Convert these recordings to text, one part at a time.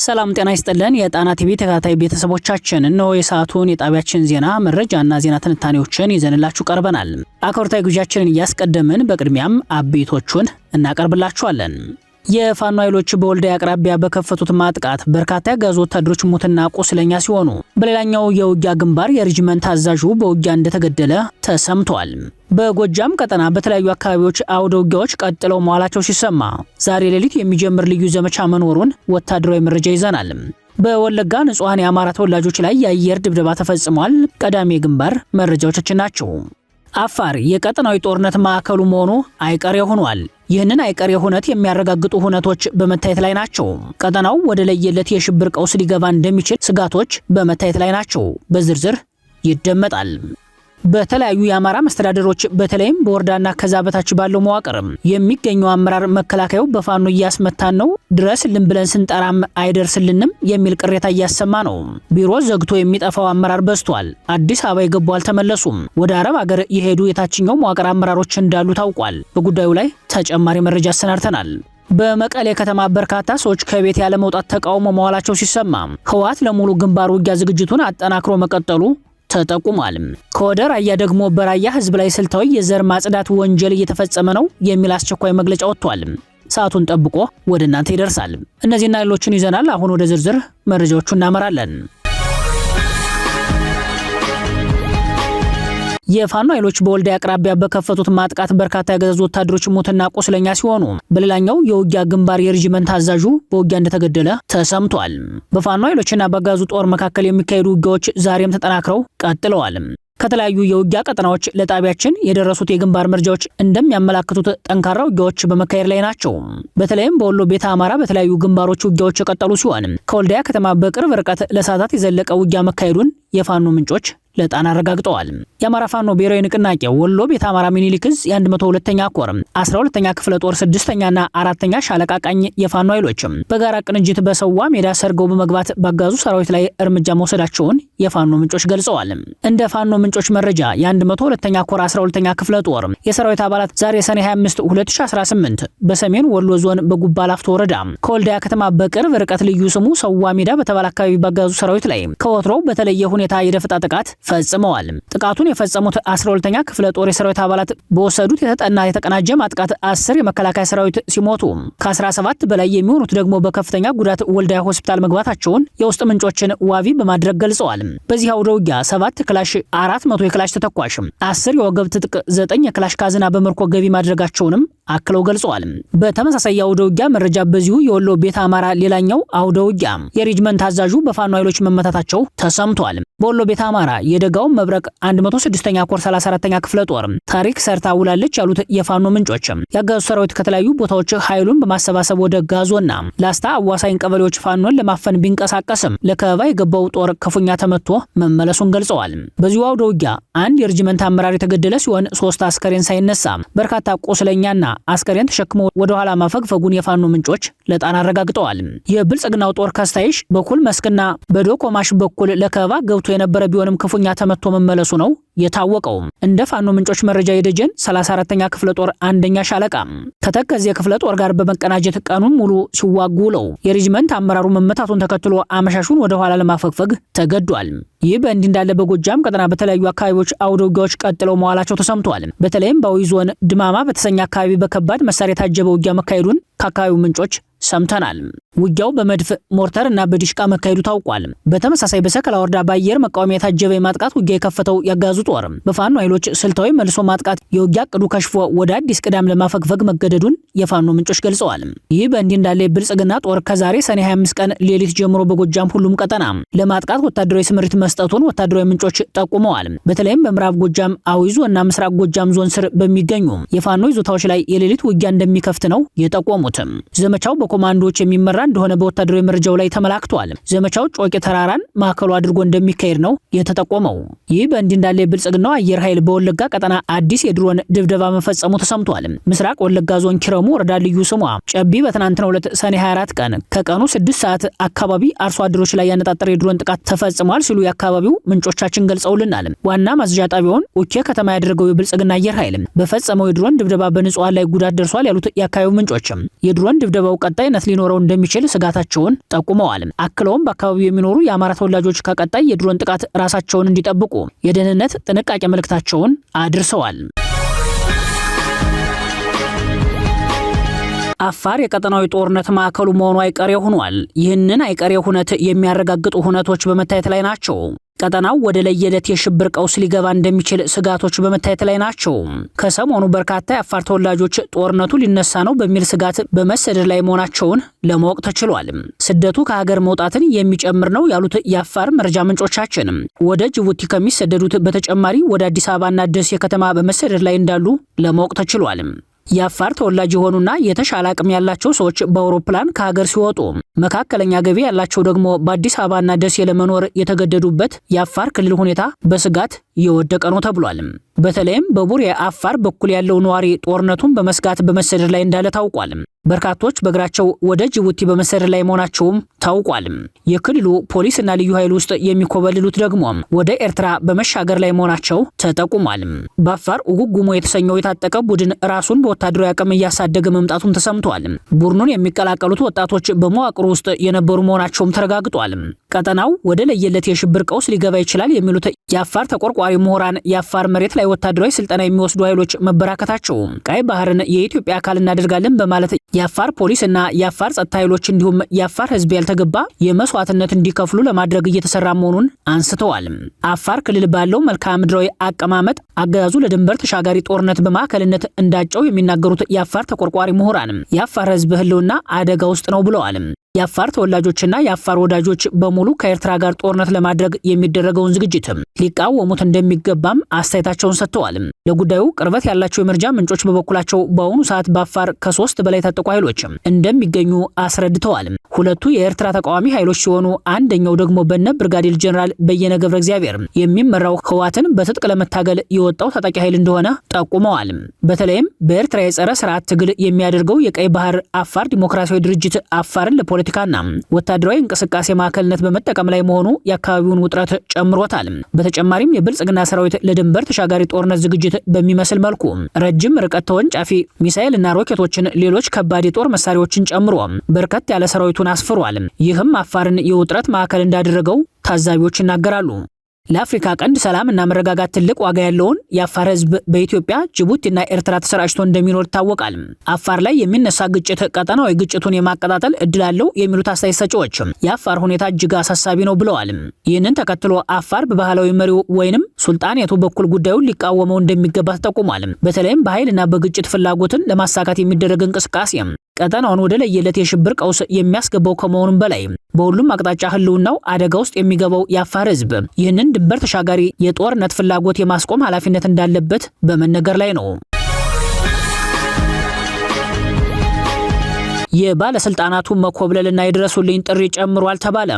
ሰላም ጤና ይስጥልን የጣና ቲቪ ተከታታይ ቤተሰቦቻችን እነሆ የሰዓቱን የጣቢያችን ዜና መረጃና ዜና ትንታኔዎችን ይዘንላችሁ ቀርበናል። አክብሮታዊ ግብዣችንን እያስቀደምን በቅድሚያም አቤቶቹን እናቀርብላችኋለን። የፋኖ ኃይሎች በወልዲያ አቅራቢያ በከፈቱት ማጥቃት በርካታ የአገዛዙ ወታደሮች ሙትና ቁስለኛ ሲሆኑ በሌላኛው የውጊያ ግንባር የሬጅመንት አዛዡ በውጊያ እንደተገደለ ተሰምቷል። በጎጃም ቀጠና በተለያዩ አካባቢዎች አውደ ውጊያዎች ቀጥለው መዋላቸው ሲሰማ ዛሬ ሌሊት የሚጀምር ልዩ ዘመቻ መኖሩን ወታደራዊ መረጃ ይዘናል። በወለጋ ንጹሃን የአማራ ተወላጆች ላይ የአየር ድብደባ ተፈጽሟል። ቀዳሚ ግንባር መረጃዎቻችን ናቸው። አፋር የቀጠናዊ ጦርነት ማዕከሉ መሆኑ አይቀሬ ሆኗል። ይህንን አይቀሬ ሁነት የሚያረጋግጡ ሁነቶች በመታየት ላይ ናቸው። ቀጠናው ወደ ለየለት የሽብር ቀውስ ሊገባ እንደሚችል ስጋቶች በመታየት ላይ ናቸው። በዝርዝር ይደመጣል። በተለያዩ የአማራ መስተዳደሮች በተለይም በወረዳና ከዛ በታች ባለው መዋቅር የሚገኘው አመራር መከላከያው በፋኖ እያስመታን ነው ድረስልን ብለን ስንጠራም አይደርስልንም የሚል ቅሬታ እያሰማ ነው። ቢሮ ዘግቶ የሚጠፋው አመራር በዝቷል። አዲስ አበባ የገቡ አልተመለሱም። ወደ አረብ ሀገር የሄዱ የታችኛው መዋቅር አመራሮች እንዳሉ ታውቋል። በጉዳዩ ላይ ተጨማሪ መረጃ አሰናድተናል። በመቀሌ ከተማ በርካታ ሰዎች ከቤት ያለ መውጣት ተቃውሞ መዋላቸው ሲሰማ ህወሓት ለሙሉ ግንባር ውጊያ ዝግጅቱን አጠናክሮ መቀጠሉ ተጠቁሟል። ከወደ ራያ ደግሞ በራያ ህዝብ ላይ ስልታዊ የዘር ማጽዳት ወንጀል እየተፈጸመ ነው የሚል አስቸኳይ መግለጫ ወጥቷል። ሰዓቱን ጠብቆ ወደ እናንተ ይደርሳል። እነዚህና ሌሎችን ይዘናል። አሁን ወደ ዝርዝር መረጃዎቹ እናመራለን። የፋኖ ኃይሎች በወልዲያ አቅራቢያ በከፈቱት ማጥቃት በርካታ የአገዛዙ ወታደሮች ሙትና ቁስለኛ ሲሆኑ በሌላኛው የውጊያ ግንባር የሬጅመንት አዛዡ በውጊያ እንደተገደለ ተሰምቷል። በፋኖ ኃይሎችና በአገዛዙ ጦር መካከል የሚካሄዱ ውጊያዎች ዛሬም ተጠናክረው ቀጥለዋል። ከተለያዩ የውጊያ ቀጠናዎች ለጣቢያችን የደረሱት የግንባር መረጃዎች እንደሚያመላክቱት ጠንካራ ውጊያዎች በመካሄድ ላይ ናቸው። በተለይም በወሎ ቤተ አማራ በተለያዩ ግንባሮች ውጊያዎች የቀጠሉ ሲሆን ከወልዲያ ከተማ በቅርብ ርቀት ለሰዓታት የዘለቀ ውጊያ መካሄዱን የፋኖ ምንጮች ለጣና አረጋግጠዋል። የአማራ ፋኖ ብሔራዊ ንቅናቄ ወሎ ቤተ አማራ ሚኒሊክ ዕዝ የ102ኛ ኮር 12ኛ ክፍለ ጦር 6ኛና 4ኛ ሻለቃ ቃኝ የፋኖ ኃይሎች በጋራ ቅንጅት በሰዋ ሜዳ ሰርገው በመግባት በአገዛዙ ሰራዊት ላይ እርምጃ መውሰዳቸውን የፋኖ ምንጮች ገልጸዋል። እንደ ፋኖ ምንጮች መረጃ የ102ኛ ኮር 12ኛ ክፍለ ጦር የሰራዊት አባላት ዛሬ ሰኔ 25 2018 በሰሜን ወሎ ዞን በጉባ ላፍቶ ወረዳ ከወልዲያ ከተማ በቅርብ ርቀት ልዩ ስሙ ሰዋ ሜዳ በተባለ አካባቢ በአገዛዙ ሰራዊት ላይ ከወትሮው በተለየ ሁኔታ የደፈጣ ጥቃት ፈጽመዋል። ጥቃቱን የፈጸሙት 12ኛ ክፍለ ጦር የሰራዊት አባላት በወሰዱት የተጠና የተቀናጀ ማጥቃት 10 የመከላከያ ሰራዊት ሲሞቱ ከ17 በላይ የሚሆኑት ደግሞ በከፍተኛ ጉዳት ወልዲያ ሆስፒታል መግባታቸውን የውስጥ ምንጮችን ዋቢ በማድረግ ገልጸዋል። በዚህ አውደ ውጊያ 7 ክላሽ 400 የክላሽ ተተኳሽ 10 የወገብ ትጥቅ 9 የክላሽ ካዝና በምርኮ ገቢ ማድረጋቸውንም አክለው ገልጸዋል። በተመሳሳይ የአውደ ውጊያ መረጃ በዚሁ የወሎ ቤተ አማራ ሌላኛው አውደ ውጊያ የሬጅመንት አዛዡ በፋኖ ኃይሎች መመታታቸው ተሰምቷል። በወሎ ቤተ አማራ የደጋው መብረቅ 106ኛ ኮር 34ኛ ክፍለ ጦር ታሪክ ሰርታ ውላለች ያሉት የፋኖ ምንጮች የአገዛዙ ሰራዊት ከተለያዩ ቦታዎች ኃይሉን በማሰባሰብ ወደ ጋዞና ላስታ አዋሳኝ ቀበሌዎች ፋኖን ለማፈን ቢንቀሳቀስም ለከበባ የገባው ጦር ክፉኛ ተመቶ መመለሱን ገልጸዋል። በዚሁ አውደ ውጊያ አንድ የሬጅመንት አመራር የተገደለ ሲሆን 3 አስከሬን ሳይነሳ በርካታ ቆስለኛና አስከሬን ተሸክሞ ወደ ኋላ ማፈግፈጉን የፋኖ ምንጮች ለጣና አረጋግጠዋል። የብልጽግናው ጦር ከስታይሽ በኩል መስክና በዶኮማሽ በኩል ለከበባ ገብቶ የነበረ ቢሆንም ክፉኛ ተመቶ መመለሱ ነው የታወቀው። እንደ ፋኖ ምንጮች መረጃ የደጀን 34ኛ ክፍለ ጦር 1ኛ ሻለቃ ከተከዜ ክፍለ ጦር ጋር በመቀናጀት ቀኑን ሙሉ ሲዋጉ ውለው የሬጅመንት አመራሩ መመታቱን ተከትሎ አመሻሹን ወደ ኋላ ለማፈግፈግ ተገዷል። ይህ በእንዲህ እንዳለ በጎጃም ቀጠና በተለያዩ አካባቢዎች አውደ ውጊያዎች ቀጥለው መዋላቸው ተሰምቷል። በተለይም በአዊ ዞን ድማማ በተሰኘ አካባቢ በከባድ መሳሪያ የታጀበ ውጊያ መካሄዱን ከአካባቢው ምንጮች ሰምተናል። ውጊያው በመድፍ ሞርተር እና በዲሽቃ መካሄዱ ታውቋል። በተመሳሳይ በሰከላ ወረዳ በአየር መቃወሚያ የታጀበ የማጥቃት ውጊያ የከፈተው ያጋዙ ጦር በፋኖ ኃይሎች ስልታዊ መልሶ ማጥቃት የውጊያ ቅዱ ከሽፎ ወደ አዲስ ቅዳም ለማፈግፈግ መገደዱን የፋኖ ምንጮች ገልጸዋል። ይህ በእንዲህ እንዳለ ብልጽግና ጦር ከዛሬ ሰኔ 25 ቀን ሌሊት ጀምሮ በጎጃም ሁሉም ቀጠና ለማጥቃት ወታደራዊ ስምሪት መስጠቱን ወታደራዊ ምንጮች ጠቁመዋል። በተለይም በምዕራብ ጎጃም አዊ ዞን እና ምስራቅ ጎጃም ዞን ስር በሚገኙ የፋኖ ይዞታዎች ላይ የሌሊት ውጊያ እንደሚከፍት ነው የጠቆሙት። ዘመቻው በኮማንዶዎች የሚመራ እንደሆነ በወታደራዊ መረጃው ላይ ተመላክቷል። ዘመቻው ጮቄ ተራራን ማዕከሉ አድርጎ እንደሚካሄድ ነው የተጠቆመው። ይህ በእንዲህ እንዳለ ብልጽግናው አየር ኃይል በወለጋ ቀጠና አዲስ የድሮን ድብደባ መፈጸሙ ተሰምቷል። ምስራቅ ወለጋ ዞን ኪረሙ ወረዳ ልዩ ስሟ ጨቢ በትናንትናው ዕለት ሰኔ 24 ቀን ከቀኑ 6 ሰዓት አካባቢ አርሶ አደሮች ላይ ያነጣጠረ የድሮን ጥቃት ተፈጽሟል ሲሉ የአካባቢው ምንጮቻችን ገልጸውልናል። ዋና ማዝዣ ጣቢያውን ኡኬ ከተማ ያደረገው የብልጽግና አየር ኃይል በፈጸመው የድሮን ድብደባ በንጹሃን ላይ ጉዳት ደርሷል ያሉት የአካባቢው ምንጮች የድሮን ድብደባው ቀጣይነት ሊኖረው እንደሚችል እንደሚችል ስጋታቸውን ጠቁመዋል። አክለውም በአካባቢው የሚኖሩ የአማራ ተወላጆች ከቀጣይ የድሮን ጥቃት ራሳቸውን እንዲጠብቁ የደህንነት ጥንቃቄ መልእክታቸውን አድርሰዋል። አፋር የቀጠናዊ ጦርነት ማዕከሉ መሆኑ አይቀሬ ሆኗል። ይህንን አይቀሬ ሁነት የሚያረጋግጡ ሁነቶች በመታየት ላይ ናቸው። ቀጠናው ወደ ለየለት የሽብር ቀውስ ሊገባ እንደሚችል ስጋቶች በመታየት ላይ ናቸው። ከሰሞኑ በርካታ የአፋር ተወላጆች ጦርነቱ ሊነሳ ነው በሚል ስጋት በመሰደድ ላይ መሆናቸውን ለማወቅ ተችሏል። ስደቱ ከሀገር መውጣትን የሚጨምር ነው ያሉት የአፋር መረጃ ምንጮቻችን ወደ ጅቡቲ ከሚሰደዱት በተጨማሪ ወደ አዲስ አበባና ደሴ ከተማ በመሰደድ ላይ እንዳሉ ለማወቅ ተችሏል። የአፋር ተወላጅ የሆኑና የተሻለ አቅም ያላቸው ሰዎች በአውሮፕላን ከሀገር ሲወጡ መካከለኛ ገቢ ያላቸው ደግሞ በአዲስ አበባና ደሴ ለመኖር የተገደዱበት የአፋር ክልል ሁኔታ በስጋት የወደቀ ነው ተብሏል። በተለይም በቡሬ አፋር በኩል ያለው ነዋሪ ጦርነቱን በመስጋት በመሰደድ ላይ እንዳለ ታውቋል። በርካቶች በእግራቸው ወደ ጅቡቲ በመሰደድ ላይ መሆናቸውም ታውቋል። የክልሉ ፖሊስና ልዩ ኃይል ውስጥ የሚኮበልሉት ደግሞ ወደ ኤርትራ በመሻገር ላይ መሆናቸው ተጠቁሟል። በአፋር ኡጉጉሞ የተሰኘው የታጠቀ ቡድን ራሱን በወታደራዊ አቅም እያሳደገ መምጣቱን ተሰምቷል። ቡድኑን የሚቀላቀሉት ወጣቶች በመዋቅሩ ውስጥ የነበሩ መሆናቸውም ተረጋግጧል። ቀጠናው ወደ ለየለት የሽብር ቀውስ ሊገባ ይችላል የሚሉት የአፋር ተቆርቋሪ ምሁራን የአፋር መሬት ላይ ወታደራዊ ስልጠና የሚወስዱ ኃይሎች መበራከታቸው ቀይ ባህርን የኢትዮጵያ አካል እናደርጋለን በማለት የአፋር ፖሊስና የአፋር ጸጥታ ኃይሎች እንዲሁም የአፋር ሕዝብ ያልተገባ የመስዋዕትነት እንዲከፍሉ ለማድረግ እየተሰራ መሆኑን አንስተዋል። አፋር ክልል ባለው መልክዓ ምድራዊ አቀማመጥ አገዛዙ ለድንበር ተሻጋሪ ጦርነት በማዕከልነት እንዳጨው የሚናገሩት የአፋር ተቆርቋሪ ምሁራን የአፋር ሕዝብ ህልውና አደጋ ውስጥ ነው ብለዋል። የአፋር ተወላጆችና የአፋር ወዳጆች በሙሉ ከኤርትራ ጋር ጦርነት ለማድረግ የሚደረገውን ዝግጅት ሊቃወሙት እንደሚገባም አስተያየታቸውን ሰጥተዋል። ለጉዳዩ ቅርበት ያላቸው የመረጃ ምንጮች በበኩላቸው በአሁኑ ሰዓት በአፋር ከ3 በላይ ታጠቁ ኃይሎች እንደሚገኙ አስረድተዋል። ሁለቱ የኤርትራ ተቃዋሚ ኃይሎች ሲሆኑ አንደኛው ደግሞ በነ ብርጋዴር ጀነራል በየነ ገብረ እግዚአብሔር የሚመራው ህወሓትን በትጥቅ ለመታገል የወጣው ታጣቂ ኃይል እንደሆነ ጠቁመዋል። በተለይም በኤርትራ የጸረ ስርዓት ትግል የሚያደርገው የቀይ ባህር አፋር ዲሞክራሲያዊ ድርጅት አፋርን ለፖለቲካና ወታደራዊ እንቅስቃሴ ማዕከልነት በመጠቀም ላይ መሆኑ የአካባቢውን ውጥረት ጨምሮታል። በተጨማሪም የብልጽግና ሰራዊት ለድንበር ተሻጋሪ ጦርነት ዝግጅት በሚመስል መልኩ ረጅም ርቀት ተወንጫፊ ሚሳኤልና ሮኬቶችን፣ ሌሎች ከባድ የጦር መሳሪያዎችን ጨምሮ በርከት ያለ ሰራዊቱን አስፍሯል። ይህም አፋርን የውጥረት ማዕከል እንዳደረገው ታዛቢዎች ይናገራሉ። ለአፍሪካ ቀንድ ሰላምና መረጋጋት ትልቅ ዋጋ ያለውን የአፋር ህዝብ በኢትዮጵያ ጅቡቲና ኤርትራ ተሰራጭቶ እንደሚኖር ይታወቃል። አፋር ላይ የሚነሳ ግጭት ቀጠናዊ ግጭቱን የማቀጣጠል እድል አለው የሚሉት አስተያየት ሰጪዎች የአፋር ሁኔታ እጅግ አሳሳቢ ነው ብለዋል። ይህንን ተከትሎ አፋር በባህላዊ መሪው ወይንም ሱልጣኔቱ በኩል ጉዳዩን ሊቃወመው እንደሚገባ ተጠቁሟል። በተለይም በኃይልና በግጭት ፍላጎትን ለማሳካት የሚደረግ እንቅስቃሴ ቀጠናውን ወደ ለየለት የሽብር ቀውስ የሚያስገባው ከመሆኑም በላይ በሁሉም አቅጣጫ ህልውናው አደጋ ውስጥ የሚገባው የአፋር ህዝብ ይህንን ድንበር ተሻጋሪ የጦርነት ፍላጎት የማስቆም ኃላፊነት እንዳለበት በመነገር ላይ ነው። የባለስልጣናቱ መኮብለልና የድረሱልኝ ጥሪ ጨምሯል ተባለ።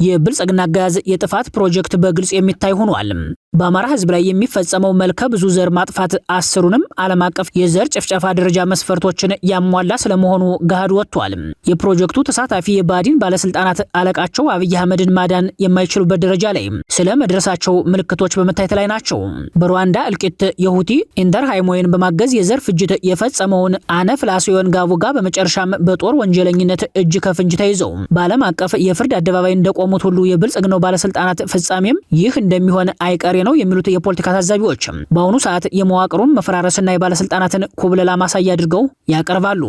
የብልጽግና አገዛዝ የጥፋት ፕሮጀክት በግልጽ የሚታይ ሆኗል። በአማራ ህዝብ ላይ የሚፈጸመው መልከ ብዙ ዘር ማጥፋት 10ሩንም ዓለም አቀፍ የዘር ጭፍጨፋ ደረጃ መስፈርቶችን ያሟላ ስለመሆኑ ገሃድ ወጥቷል። የፕሮጀክቱ ተሳታፊ የባዲን ባለስልጣናት አለቃቸው አብይ አህመድን ማዳን የማይችሉበት ደረጃ ላይ ስለ መድረሳቸው ምልክቶች በመታየት ላይ ናቸው። በሩዋንዳ እልቂት የሁቲ ኢንተርሃይሞይን በማገዝ የዘር ፍጅት የፈጸመውን አነፍላሲዮን ጋቡጋ በመጨረሻም በጦር ወንጀለኝነት እጅ ከፍንጅ ተይዘው በዓለም አቀፍ የፍርድ አደባባይ እንደቆሙት ሁሉ የብልጽግናው ባለስልጣናት ፍጻሜም ይህ እንደሚሆን አይቀሬ ነው የሚሉት የፖለቲካ ታዛቢዎች በአሁኑ ሰዓት የመዋቅሩን መፈራረስና የባለስልጣናትን ኩብለላ ማሳያ አድርገው ያቀርባሉ።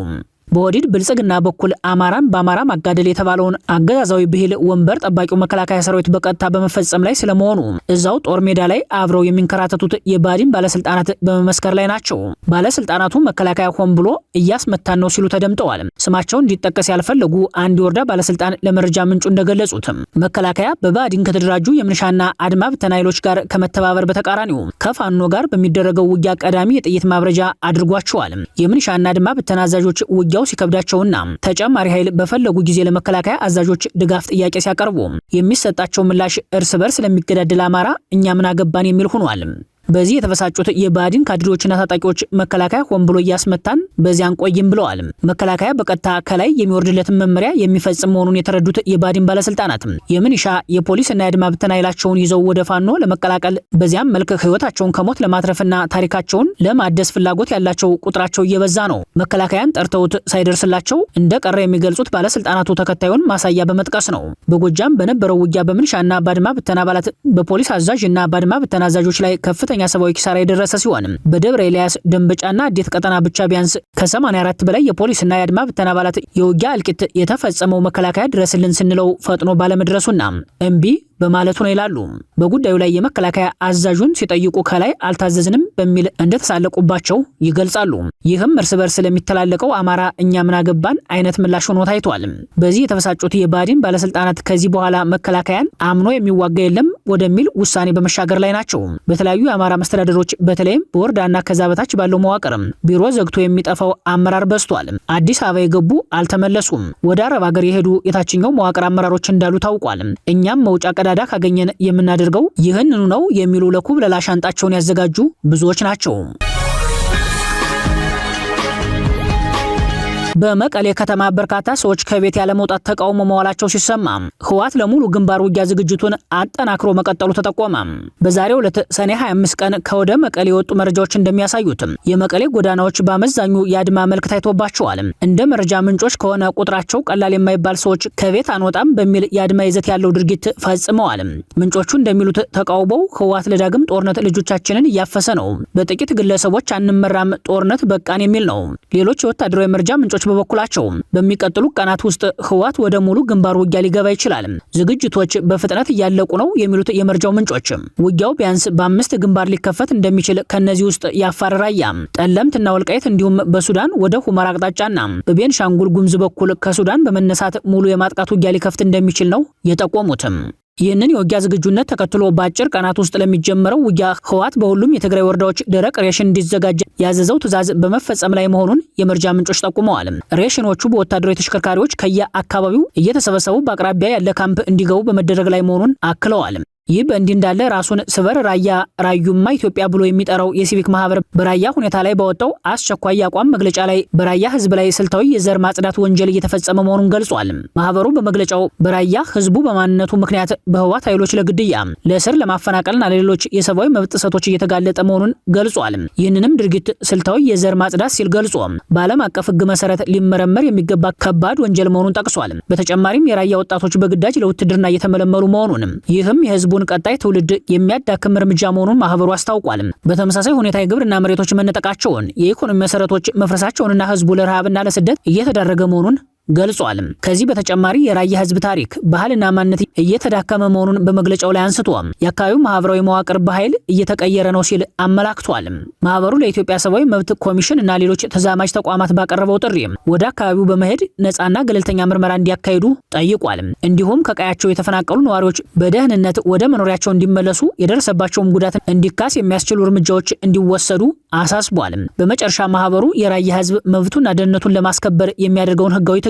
በወዲድ ብልጽግና በኩል አማራን በአማራ ማጋደል የተባለውን አገዛዛዊ ብሂል ወንበር ጠባቂው መከላከያ ሰራዊት በቀጥታ በመፈጸም ላይ ስለመሆኑ እዛው ጦር ሜዳ ላይ አብረው የሚንከራተቱት የባዲን ባለስልጣናት በመመስከር ላይ ናቸው። ባለስልጣናቱ መከላከያ ሆን ብሎ እያስመታን ነው ሲሉ ተደምጠዋል። ስማቸው እንዲጠቀስ ያልፈለጉ አንድ የወረዳ ባለስልጣን ለመረጃ ምንጩ እንደገለጹት መከላከያ በባዲን ከተደራጁ የምንሻና አድማ ብተና ኃይሎች ጋር ከመተባበር በተቃራኒው ከፋኖ ጋር በሚደረገው ውጊያ ቀዳሚ የጥይት ማብረጃ አድርጓቸዋል። የምንሻና አድማ ብተና አዛዦች ውጊያው ሲከብዳቸውና ተጨማሪ ኃይል በፈለጉ ጊዜ ለመከላከያ አዛዦች ድጋፍ ጥያቄ ሲያቀርቡ የሚሰጣቸው ምላሽ እርስ በርስ ለሚገዳደል አማራ እኛ ምን አገባን የሚል ሆኗል። በዚህ የተበሳጩት የባዲን ካድሬዎችና ታጣቂዎች መከላከያ ሆን ብሎ እያስመታን በዚያን ቆይም ብለዋል። መከላከያ በቀጥታ ከላይ የሚወርድለትን መመሪያ የሚፈጽም መሆኑን የተረዱት የባዲን ባለስልጣናት የምንሻ የፖሊስና የአድማ ብተና ኃይላቸውን ይዘው ወደ ፋኖ ለመቀላቀል በዚያም መልክ ህይወታቸውን ከሞት ለማትረፍና ታሪካቸውን ለማደስ ፍላጎት ያላቸው ቁጥራቸው እየበዛ ነው። መከላከያን ጠርተውት ሳይደርስላቸው እንደቀረ የሚገልጹት ባለስልጣናቱ ተከታዩን ማሳያ በመጥቀስ ነው። በጎጃም በነበረው ውጊያ በምንሻና በአድማ ብተና አባላት በፖሊስ አዛዥ እና በአድማ ብተና አዛዦች ላይ ከፍተኛ ሰብአዊ ኪሳራ የደረሰ ሲሆን በደብረ ኤልያስ ደንበጫና አዴት ቀጠና ብቻ ቢያንስ ከ84 በላይ የፖሊስና የአድማ ብተና አባላት የውጊያ እልቂት የተፈጸመው መከላከያ ድረስልን ስንለው ፈጥኖ ባለመድረሱና እምቢ በማለቱ ነው ይላሉ። በጉዳዩ ላይ የመከላከያ አዛዡን ሲጠይቁ ከላይ አልታዘዝንም በሚል እንደተሳለቁባቸው ይገልጻሉ። ይህም እርስ በርስ ለሚተላለቀው አማራ እኛ ምን አገባን አይነት ምላሽ ሆኖ ታይቷል። በዚህ የተበሳጩት የባዲን ባለስልጣናት ከዚህ በኋላ መከላከያን አምኖ የሚዋጋ የለም ወደሚል ውሳኔ በመሻገር ላይ ናቸው። በተለያዩ የአማራ መስተዳደሮች በተለይም በወረዳና ከዛ በታች ባለው መዋቅር ቢሮ ዘግቶ የሚጠፋው አመራር በዝቷል። አዲስ አበባ የገቡ አልተመለሱም። ወደ አረብ ሀገር የሄዱ የታችኛው መዋቅር አመራሮች እንዳሉ ታውቋል። እኛም መውጫ ቀዳዳ ካገኘን የምናደርገው ይህንኑ ነው የሚሉ ለኩብለላ ሻንጣቸውን ያዘጋጁ ብዙዎች ናቸው። በመቀሌ ከተማ በርካታ ሰዎች ከቤት ያለ መውጣት ተቃውሞ መዋላቸው ሲሰማ ህወሓት ለሙሉ ግንባር ውጊያ ዝግጅቱን አጠናክሮ መቀጠሉ ተጠቆመ። በዛሬው ዕለት ሰኔ 25 ቀን ከወደ መቀሌ የወጡ መረጃዎች እንደሚያሳዩት የመቀሌ ጎዳናዎች በአመዛኙ የአድማ መልክ ታይቶባቸዋል። እንደ መረጃ ምንጮች ከሆነ ቁጥራቸው ቀላል የማይባል ሰዎች ከቤት አንወጣም በሚል የአድማ ይዘት ያለው ድርጊት ፈጽመዋል። ምንጮቹ እንደሚሉት ተቃውሞው ህወሓት ለዳግም ጦርነት ልጆቻችንን እያፈሰ ነው፣ በጥቂት ግለሰቦች አንመራም፣ ጦርነት በቃን የሚል ነው። ሌሎች የወታደራዊ መረጃ ምንጮች በበኩላቸው በሚቀጥሉ ቀናት ውስጥ ህወሓት ወደ ሙሉ ግንባር ውጊያ ሊገባ ይችላል፣ ዝግጅቶች በፍጥነት እያለቁ ነው የሚሉት የመረጃው ምንጮች ውጊያው ቢያንስ በ5 ግንባር ሊከፈት እንደሚችል ከነዚህ ውስጥ የአፋር ራያ፣ ጠለምትና ወልቃይት እንዲሁም በሱዳን ወደ ሁመራ አቅጣጫና በቤንሻንጉል ጉምዝ በኩል ከሱዳን በመነሳት ሙሉ የማጥቃት ውጊያ ሊከፍት እንደሚችል ነው የጠቆሙትም። ይህንን የውጊያ ዝግጁነት ተከትሎ በአጭር ቀናት ውስጥ ለሚጀምረው ውጊያ ህወሓት በሁሉም የትግራይ ወረዳዎች ደረቅ ሬሽን እንዲዘጋጅ ያዘዘው ትዕዛዝ በመፈጸም ላይ መሆኑን የመረጃ ምንጮች ጠቁመዋል። ሬሽኖቹ በወታደራዊ ተሽከርካሪዎች ከየአካባቢው እየተሰበሰቡ በአቅራቢያ ያለ ካምፕ እንዲገቡ በመደረግ ላይ መሆኑን አክለዋል። ይህ በእንዲህ እንዳለ ራሱን ስበር ራያ ራዩማ ኢትዮጵያ ብሎ የሚጠራው የሲቪክ ማህበር በራያ ሁኔታ ላይ ባወጣው አስቸኳይ የአቋም መግለጫ ላይ በራያ ህዝብ ላይ ስልታዊ የዘር ማጽዳት ወንጀል እየተፈጸመ መሆኑን ገልጿል። ማህበሩ በመግለጫው በራያ ህዝቡ በማንነቱ ምክንያት በህወሓት ኃይሎች ለግድያ፣ ለእስር፣ ለማፈናቀልና ለሌሎች የሰብአዊ መብት ጥሰቶች እየተጋለጠ መሆኑን ገልጿል። ይህንንም ድርጊት ስልታዊ የዘር ማጽዳት ሲል ገልጾ በዓለም አቀፍ ህግ መሰረት ሊመረመር የሚገባ ከባድ ወንጀል መሆኑን ጠቅሷል። በተጨማሪም የራያ ወጣቶች በግዳጅ ለውትድርና እየተመለመሉ መሆኑን ይህም የህዝቡ ቀጣይ ትውልድ የሚያዳክም እርምጃ መሆኑን ማህበሩ አስታውቋል። በተመሳሳይ ሁኔታ የግብርና መሬቶች መነጠቃቸውን፣ የኢኮኖሚ መሰረቶች መፍረሳቸውንና ህዝቡ ለረሃብና ለስደት እየተዳረገ መሆኑን ገልጿል። ከዚህ በተጨማሪ የራያ ህዝብ ታሪክ፣ ባህልና ማንነት እየተዳከመ መሆኑን በመግለጫው ላይ አንስቶ የአካባቢው ማህበራዊ መዋቅር በኃይል እየተቀየረ ነው ሲል አመላክቷል። ማህበሩ ለኢትዮጵያ ሰብአዊ መብት ኮሚሽን እና ሌሎች ተዛማጅ ተቋማት ባቀረበው ጥሪ ወደ አካባቢው በመሄድ ነፃና ገለልተኛ ምርመራ እንዲያካሂዱ ጠይቋል። እንዲሁም ከቀያቸው የተፈናቀሉ ነዋሪዎች በደህንነት ወደ መኖሪያቸው እንዲመለሱ፣ የደረሰባቸውን ጉዳት እንዲካስ የሚያስችሉ እርምጃዎች እንዲወሰዱ አሳስቧል። በመጨረሻ ማህበሩ የራያ ህዝብ መብቱና ደህንነቱን ለማስከበር የሚያደርገውን ህጋዊ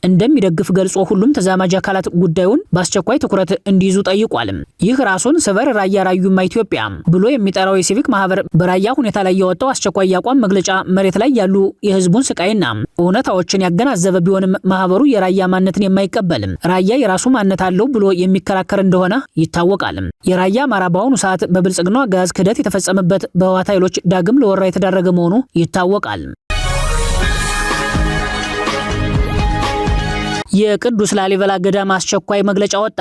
እንደሚደግፍ ገልጾ ሁሉም ተዛማጅ አካላት ጉዳዩን በአስቸኳይ ትኩረት እንዲይዙ ጠይቋል። ይህ ራሱን ስበር ራያ ራዩማ ኢትዮጵያ ብሎ የሚጠራው የሲቪክ ማህበር በራያ ሁኔታ ላይ ያወጣው አስቸኳይ የአቋም መግለጫ መሬት ላይ ያሉ የህዝቡን ስቃይና እውነታዎችን ያገናዘበ ቢሆንም ማህበሩ የራያ ማንነትን የማይቀበል ራያ የራሱ ማንነት አለው ብሎ የሚከራከር እንደሆነ ይታወቃል። የራያ አማራ በአሁኑ ሰዓት በብልጽግናው አገዛዝ ክህደት የተፈጸመበት በህወሓት ኃይሎች ዳግም ለወረራ የተዳረገ መሆኑ ይታወቃል። የቅዱስ ላሊበላ ገዳም አስቸኳይ መግለጫ ወጣ።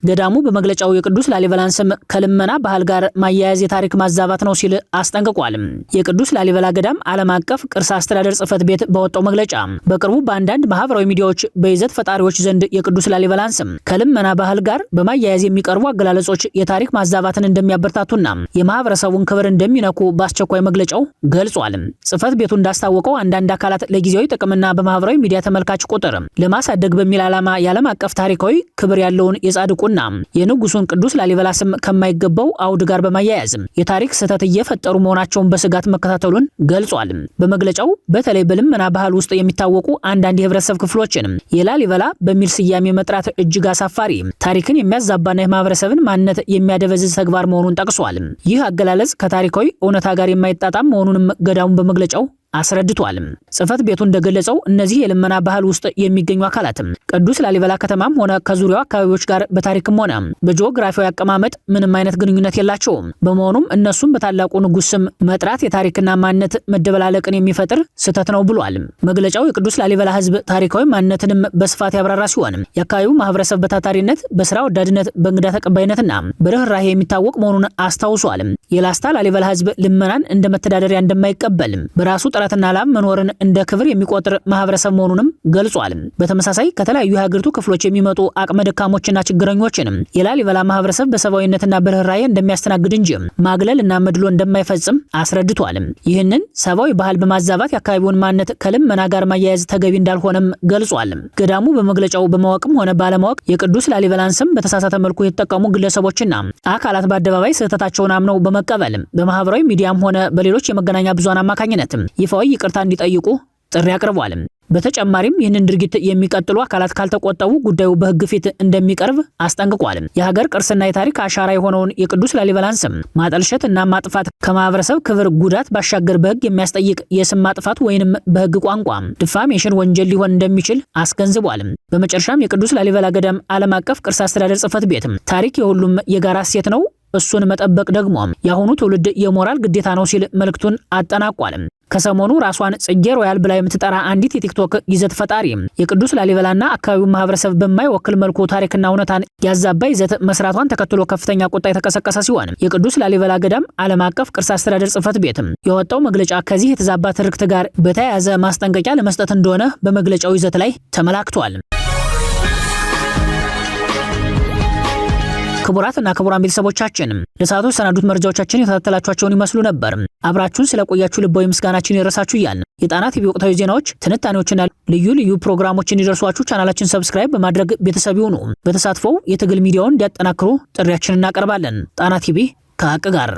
ገዳሙ በመግለጫው የቅዱስ ላሊበላን ስም ከልመና ባህል ጋር ማያያዝ የታሪክ ማዛባት ነው ሲል አስጠንቅቋል። የቅዱስ ላሊበላ ገዳም ዓለም አቀፍ ቅርስ አስተዳደር ጽሕፈት ቤት ባወጣው መግለጫ በቅርቡ በአንዳንድ ማህበራዊ ሚዲያዎች በይዘት ፈጣሪዎች ዘንድ የቅዱስ ላሊበላን ስም ከልመና ባህል ጋር በማያያዝ የሚቀርቡ አገላለጾች የታሪክ ማዛባትን እንደሚያበረታቱና የማህበረሰቡን ክብር እንደሚነኩ በአስቸኳይ መግለጫው ገልጿል። ጽሕፈት ቤቱ እንዳስታወቀው አንዳንድ አካላት ለጊዜያዊ ጥቅምና በማህበራዊ ሚዲያ ተመልካች ቁጥር ለማሳደግ በሚል ዓላማ የዓለም አቀፍ ታሪካዊ ክብር ያለውን የጻድቁና የንጉሱን ቅዱስ ላሊበላ ስም ከማይገባው አውድ ጋር በማያያዝ የታሪክ ስህተት እየፈጠሩ መሆናቸውን በስጋት መከታተሉን ገልጿል። በመግለጫው በተለይ በልመና ባህል ውስጥ የሚታወቁ አንዳንድ የህብረተሰብ ክፍሎችን የላሊበላ በሚል ስያሜ መጥራት እጅግ አሳፋሪ፣ ታሪክን የሚያዛባና የማህበረሰብን ማንነት የሚያደበዝዝ ተግባር መሆኑን ጠቅሷል። ይህ አገላለጽ ከታሪካዊ እውነታ ጋር የማይጣጣም መሆኑንም ገዳሙ በመግለጫው አስረድቷል። ጽሕፈት ቤቱ እንደገለጸው እነዚህ የልመና ባህል ውስጥ የሚገኙ አካላትም ቅዱስ ላሊበላ ከተማም ሆነ ከዙሪያው አካባቢዎች ጋር በታሪክም ሆነ በጂኦግራፊያዊ አቀማመጥ ምንም አይነት ግንኙነት የላቸውም። በመሆኑም እነሱም በታላቁ ንጉስ ስም መጥራት የታሪክና ማንነት መደበላለቅን የሚፈጥር ስህተት ነው ብሏል። መግለጫው የቅዱስ ላሊበላ ህዝብ ታሪካዊ ማንነትንም በስፋት ያብራራ ሲሆን የአካባቢው ማህበረሰብ በታታሪነት፣ በስራ ወዳድነት፣ በእንግዳ ተቀባይነትና በርህራሄ የሚታወቅ መሆኑን አስታውሷል። የላስታ ላሊበላ ህዝብ ልመናን እንደ መተዳደሪያ እንደማይቀበል በራሱ ጥረትና ላም መኖርን እንደ ክብር የሚቆጥር ማህበረሰብ መሆኑንም ገልጿል። በተመሳሳይ ከተለያዩ የሀገሪቱ ክፍሎች የሚመጡ አቅመ ደካሞችና ችግረኞችን የላሊበላ ማህበረሰብ በሰብአዊነትና በርህራሄ እንደሚያስተናግድ እንጂ ማግለልና መድሎ እንደማይፈጽም አስረድቷል። ይህንን ሰብአዊ ባህል በማዛባት የአካባቢውን ማንነት ከልመና ጋር ማያያዝ ተገቢ እንዳልሆነም ገልጿል። ገዳሙ በመግለጫው በማወቅም ሆነ ባለማወቅ የቅዱስ ላሊበላን ስም በተሳሳተ መልኩ የተጠቀሙ ግለሰቦችና አካላት በአደባባይ ስህተታቸውን አምነው በመቀበል በማህበራዊ ሚዲያም ሆነ በሌሎች የመገናኛ ብዙሃን አማካኝነት ይፋዊ ይቅርታ እንዲጠይቁ ጥሪ አቅርቧል። በተጨማሪም ይህንን ድርጊት የሚቀጥሉ አካላት ካልተቆጠቡ ጉዳዩ በሕግ ፊት እንደሚቀርብ አስጠንቅቋል። የሀገር ቅርስና የታሪክ አሻራ የሆነውን የቅዱስ ላሊበላን ስም ማጠልሸት እና ማጥፋት ከማህበረሰብ ክብር ጉዳት ባሻገር በሕግ የሚያስጠይቅ የስም ማጥፋት ወይንም በሕግ ቋንቋ ዲፋሜሽን ወንጀል ሊሆን እንደሚችል አስገንዝቧል። በመጨረሻም የቅዱስ ላሊበላ ገዳም ዓለም አቀፍ ቅርስ አስተዳደር ጽሕፈት ቤት ታሪክ የሁሉም የጋራ እሴት ነው፣ እሱን መጠበቅ ደግሞ የአሁኑ ትውልድ የሞራል ግዴታ ነው ሲል መልእክቱን አጠናቋል። ከሰሞኑ ራሷን ጽጌ ሮያል ብላ የምትጠራ አንዲት የቲክቶክ ይዘት ፈጣሪ የቅዱስ ላሊበላና አካባቢው ማህበረሰብ በማይወክል መልኩ ታሪክና እውነታን ያዛባ ይዘት መስራቷን ተከትሎ ከፍተኛ ቁጣ የተቀሰቀሰ ሲሆን የቅዱስ ላሊበላ ገዳም ዓለም አቀፍ ቅርስ አስተዳደር ጽሕፈት ቤት የወጣው መግለጫ ከዚህ የተዛባ ትርክት ጋር በተያያዘ ማስጠንቀቂያ ለመስጠት እንደሆነ በመግለጫው ይዘት ላይ ተመላክቷል። ክቡራትና ክቡራን ቤተሰቦቻችን ለሰዓቱ ሰናዱት መረጃዎቻችን የተከታተላችኋቸውን ይመስሉ ነበር። አብራችሁን ስለቆያችሁ ልባዊ ምስጋናችን ይድረሳችሁ እያልን የጣና ቲቪ ወቅታዊ ዜናዎች፣ ትንታኔዎችና ልዩ ልዩ ፕሮግራሞችን እንዲደርሷችሁ ቻናላችን ሰብስክራይብ በማድረግ ቤተሰብ ይሁኑ። በተሳትፎው የትግል ሚዲያውን እንዲያጠናክሩ ጥሪያችንን እናቀርባለን። ጣና ቲቪ ከሀቅ ጋር